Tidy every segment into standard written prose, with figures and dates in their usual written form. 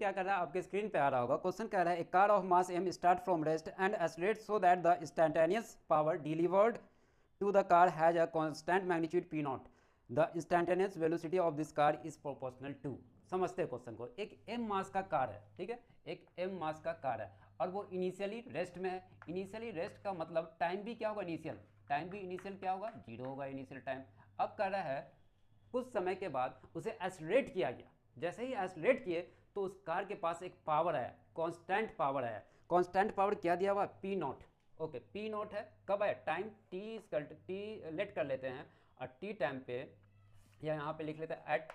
क्या कर रहा है, आपके स्क्रीन पे आ रहा होगा, क्वेश्चन कह रहा है a car of mass m start from rest and accelerate so that the instantaneous power delivered to the car has a constant magnitude p naught, the instantaneous velocity of this car is proportional to. समझते हैं question को। एक m मास का car है, ठीक है, एक m मास का कार है और वो इनिशियली रेस्ट में है। इनिशियली रेस्ट का मतलब टाइम भी क्या होगा, इनिशियल टाइम भी इनिशियल क्या होगा, 0 होगा इनिशियल टाइम। अब कह रहा है कुछ समय के बाद उसे एक्सेलरेट किया गया, जैसे ही एक्सेलरेट किए तो उस कार के पास एक पावर आया, कांस्टेंट पावर आया। कांस्टेंट पावर क्या दिया हुआ, P not. Okay, P not है, कब आया, टाइम टी लेट कर लेते हैं और टी टाइम पे, या यहाँ पे लिख लेते हैं एट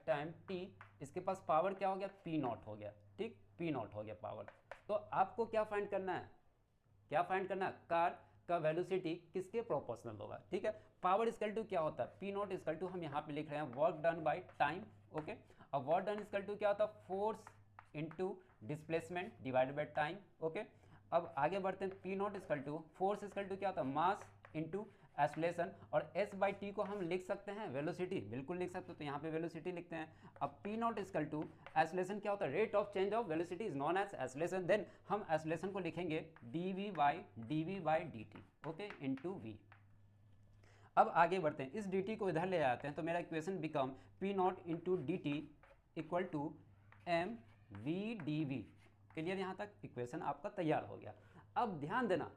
टाइम टी, इसके पास पावर क्या हो गया, पी नॉट हो गया, ठीक, पी नॉट हो गया पावर। तो आपको क्या फाइंड करना है, क्या फाइंड करना है, कार का वेलोसिटी किसके प्रोपोर्शनल होगा, ठीक है। पावर इक्वल टू क्या होता है, पी नॉट इक्वल टू हम यहाँ पे लिख रहे हैं work done by time. Okay, अब वर्क डन इक्वल टू क्या होता है, force into displacement divided by time. Okay, अब आगे बढ़ते हैं, P naught equal to force equal to क्या होता है, मास इनटू एक्सेलरेशन, और एस बाई टी को हम लिख सकते हैं वेलोसिटी, बिल्कुल लिख सकते हो, तो यहाँ पे वेलोसिटी लिखते हैं। अब P naught equal to acceleration क्या होता है, rate of change of velocity is known as acceleration. Then हम एक्सेलरेशन को लिखेंगे D by D T, okay, into V. अब आगे बढ़ते हैं, इस डी टी को इधर ले आते हैं तो मेरा equation become P naught into D T equal to M V D V. Clear, यहाँ तक इक्वेशन आपका तैयार हो गया। अब ध्यान देना,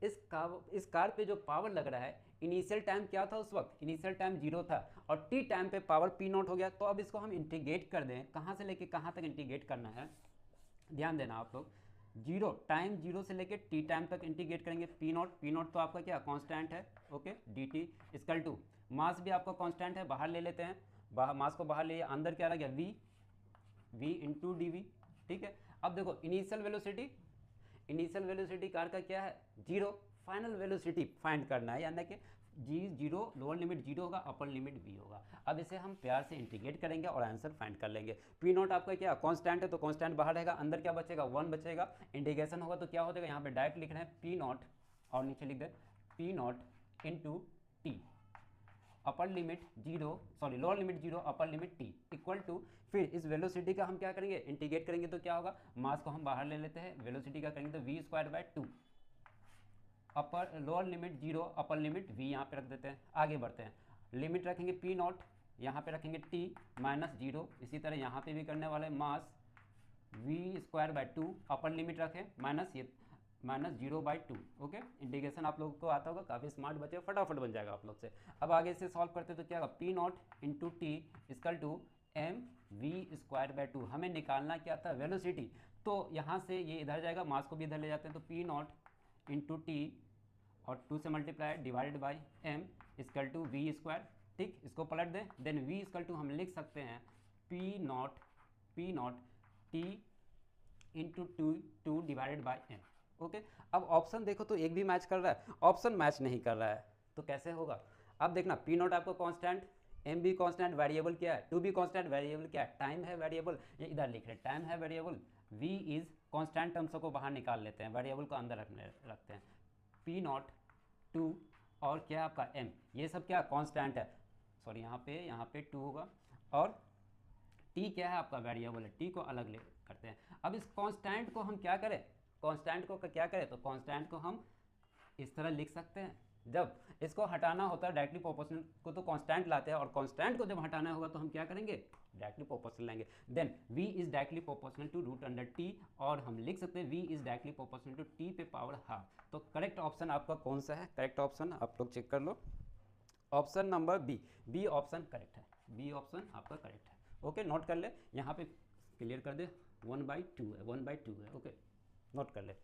इस कार पे जो पावर लग रहा है, इनिशियल टाइम क्या था उस वक्त, इनिशियल टाइम 0 था और टी टाइम पे पावर पी नॉट हो गया। तो अब इसको हम इंटीग्रेट कर दें, कहाँ से लेके कहाँ तक इंटीग्रेट करना है, ध्यान देना आप लोग। टाइम 0 से लेके टी टाइम तक इंटीग्रेट करेंगे। पी नॉट तो आपका क्या कांस्टेंट है, okay, D T equal to mass भी आपका कांस्टेंट है, बाहर ले लेते हैं, मास को बाहर ले, अंदर क्या रह गया, वी इंटू डी वी, ठीक है। अब देखो इनिशियल वेलोसिटी कार का क्या है, 0, फाइनल वेलोसिटी फाइंड करना है, यानी कि G0 लोअर लिमिट 0 होगा, अपर लिमिट V होगा। अब इसे हम प्यार से इंटीग्रेट करेंगे और आंसर फाइंड कर लेंगे। पी नॉट आपका क्या कांस्टेंट है, तो कांस्टेंट बाहर रहेगा, अंदर क्या बचेगा, 1 बचेगा, इंटीग्रेशन होगा तो क्या हो जाएगा, यहाँ पे डायरेक्ट लिख रहे हैं पी नॉट और नीचे लिख दे P naught into T, upper limit 0, sorry lower limit 0, upper limit T equal to, फिर इस वेलोसिटी का हम क्या करेंगे, इंटीग्रेट करेंगे तो क्या होगा, मास को हम बाहर ले लेते हैं, वेलोसिटी का करेंगे तो v²/2, upper lower limit 0, upper limit v यहाँ पे रख देते हैं। आगे बढ़ते हैं, लिमिट रखेंगे पी नॉट, यहाँ पे रखेंगे t -0, इसी तरह यहाँ पे भी करने वाले मास v²/2, अपर लिमिट रखें -0/2। ओके, इंटीग्रेशन आप लोगों को आता होगा, काफ़ी स्मार्ट बचे, फटाफट बन जाएगा आप लोग से। अब आगे से सॉल्व करते तो क्या होगा, P naught into T equal to M v²/2। हमें निकालना क्या था, वेलोसिटी, तो यहाँ से ये इधर जाएगा, मास को भी इधर ले जाते हैं, तो पी नॉट इंटू टी और 2 से multiply divided by M equal to v², ठीक, इसको पलट दें, देन v इक्वल टू हम लिख सकते हैं P naught T into two divided by M. Okay, अब ऑप्शन देखो तो एक भी मैच कर रहा है, ऑप्शन मैच नहीं कर रहा है, तो कैसे होगा। अब देखना, पी नॉट आपको कांस्टेंट, एम भी कांस्टेंट, वेरिएबल क्या है, टू भी कांस्टेंट, वेरिएबल क्या है, टाइम है वेरिएबल, ये इधर लिख रहे हैं टाइम है variable, V is constant, terms को बाहर निकाल लेते हैं, वेरिएबल को अंदर रखते हैं, पी नॉट 2 और क्या आपका एम, ये सब क्या कांस्टेंट है, सॉरी यहाँ पे 2 होगा, और टी क्या है आपका वेरिएबल है, टी को अलग ले करते हैं। अब इस कांस्टेंट को हम क्या करें, कांस्टेंट को क्या करें, तो कांस्टेंट को हम इस तरह लिख सकते हैं, जब इसको हटाना होता है डायरेक्टली प्रोपोर्शनल को तो कांस्टेंट लाते हैं, और कांस्टेंट को जब हटाना होगा तो हम क्या करेंगे, डायरेक्टली प्रोपोर्शनल लेंगे। Then v is directly proportional to √t, और हम लिख सकते हैं v is directly proportional to t पे पावर हाफ। तो करेक्ट ऑप्शन आपका कौन सा है, करेक्ट ऑप्शन आप लोग चेक कर लो, option number B option correct है, बी ऑप्शन आपका करेक्ट है। ओके, नोट कर ले, यहाँ पे क्लियर कर दे, 1/2 है, 1/2 है, ओके, नोट कर ले।